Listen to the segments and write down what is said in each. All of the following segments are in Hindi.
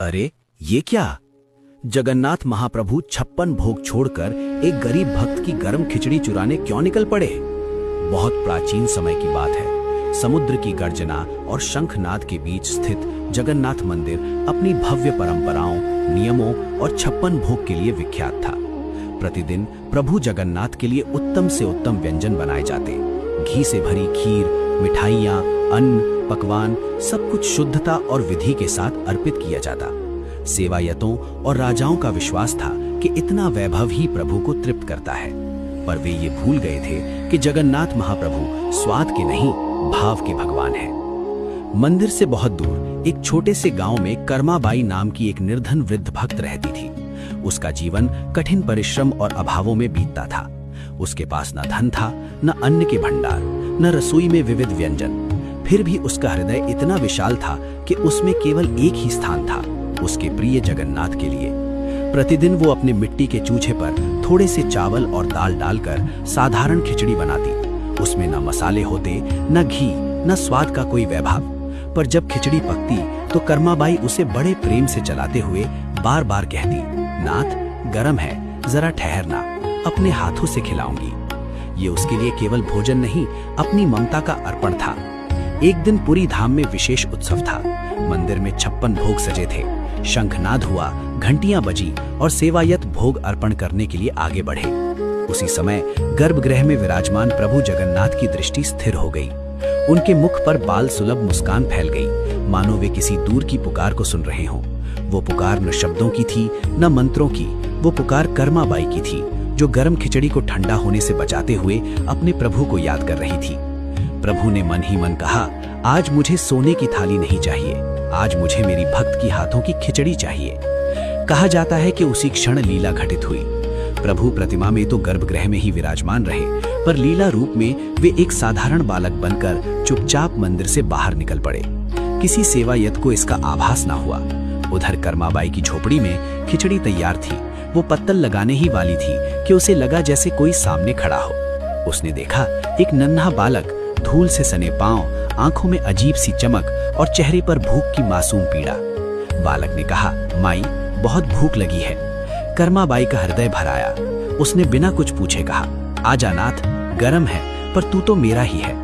अरे ये क्या? जगन्नाथ महाप्रभु 56 भोग छोड़कर एक गरीब भक्त की गर्म खिचड़ी चुराने क्यों निकल पड़े? बहुत प्राचीन समय की बात है। समुद्र की गर्जना और शंखनाद के बीच स्थित जगन्नाथ मंदिर अपनी भव्य परंपराओं, नियमों और 56 भोग के लिए विख्यात था। प्रतिदिन प्रभु जगन्नाथ के लिए उत्तम से उत्तम व्यंजन बनाए जाते। घी से भरी खीर, मिठाइयाँ, अन्न, पकवान सब कुछ शुद्धता और विधि के साथ अर्पित किया जाता। सेवायतों और राजाओं का विश्वास था कि इतना वैभव ही प्रभु को तृप्त करता है, पर वे ये भूल गए थे कि जगन्नाथ महाप्रभु स्वाद के नहीं, भाव के भगवान हैं। मंदिर से बहुत दूर एक छोटे से गांव में कर्माबाई नाम की एक निर्धन वृद्ध भक्त रहती थी। उसका जीवन कठिन परिश्रम और अभावों में बीतता था। उसके पास न धन था, न अन्न के भंडार, न रसोई में विविध व्यंजन। फिर भी उसका हृदय इतना विशाल था कि उसमें केवल एक ही स्थान था, उसके प्रिय जगन्नाथ के लिए। प्रतिदिन वो अपने मिट्टी के चूल्हे पर थोड़े से चावल और दाल डालकर साधारण खिचड़ी बनाती। उसमें न मसाले होते, न घी, न स्वाद का कोई वैभव। पर जब खिचड़ी पकती तो कर्माबाई उसे बड़े प्रेम से चलाते हुए बार बार कहती, नाथ गरम है, जरा ठहरना, अपने हाथों से खिलाऊंगी। ये उसके लिए केवल भोजन नहीं, अपनी ममता का अर्पण था। एक दिन पूरी धाम में विशेष उत्सव था। मंदिर में 56 भोग सजे थे। शंखनाद हुआ, घंटियां बजी और सेवायत भोग अर्पण करने के लिए आगे बढ़े। उसी समय गर्भगृह में विराजमान प्रभु जगन्नाथ की दृष्टि स्थिर हो गई। उनके मुख पर बाल सुलभ मुस्कान फैल गई, मानो वे किसी दूर की पुकार को सुन रहे हों। वो पुकार न शब्दों की थी, न मंत्रों की। वो पुकार कर्माबाई की थी, जो गर्म खिचड़ी को ठंडा होने से बचाते हुए अपने प्रभु को याद कर रही थी। प्रभु ने मन ही मन कहा, आज मुझे सोने की थाली नहीं चाहिए, आज मुझे मेरी भक्त की हाथों की खिचड़ी चाहिए। कहा जाता है कि उसी क्षण लीला घटित हुई। प्रभु प्रतिमा में तो गर्भगृह में ही विराजमान रहे, पर लीला रूप में वे एक साधारण बालक बनकर चुपचाप मंदिर से बाहर निकल पड़े। किसी सेवायत को इसका आभास ना हुआ। उधर कर्माबाई की झोपड़ी में खिचड़ी तैयार थी। वो पत्तल लगाने ही वाली थी कि उसे लगा जैसे कोई सामने खड़ा हो। उसने देखा एक नन्हा बालक, धूल से सने पांव, आंखों में अजीब सी चमक और चेहरे पर भूख की मासूम पीड़ा। बालक ने कहा, माई बहुत भूख लगी है। कर्माबाई का हृदय भर आया। उसने बिना कुछ पूछे कहा, आजा नाथ, गरम है, पर तू तो मेरा ही है।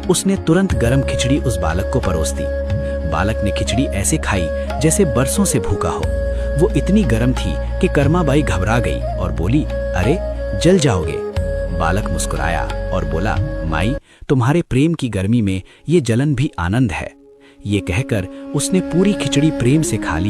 उसने तुरंत गरम खिचड़ी उस बालक को परोस दी। बालक ने खिचड़ी ऐसे खाई जैसे बरसों से भूखा हो। वो इतनी गर्म थी कि कर्माबाई घबरा गई और बोली, अरे जल जाओगे। बालक मुस्कुराया और बोला, माई तुम्हारे प्रेम की गर्मी में ये जलन भी आनंद है। ये कहकर उसने पूरी खिचड़ी प्रेम से खा ली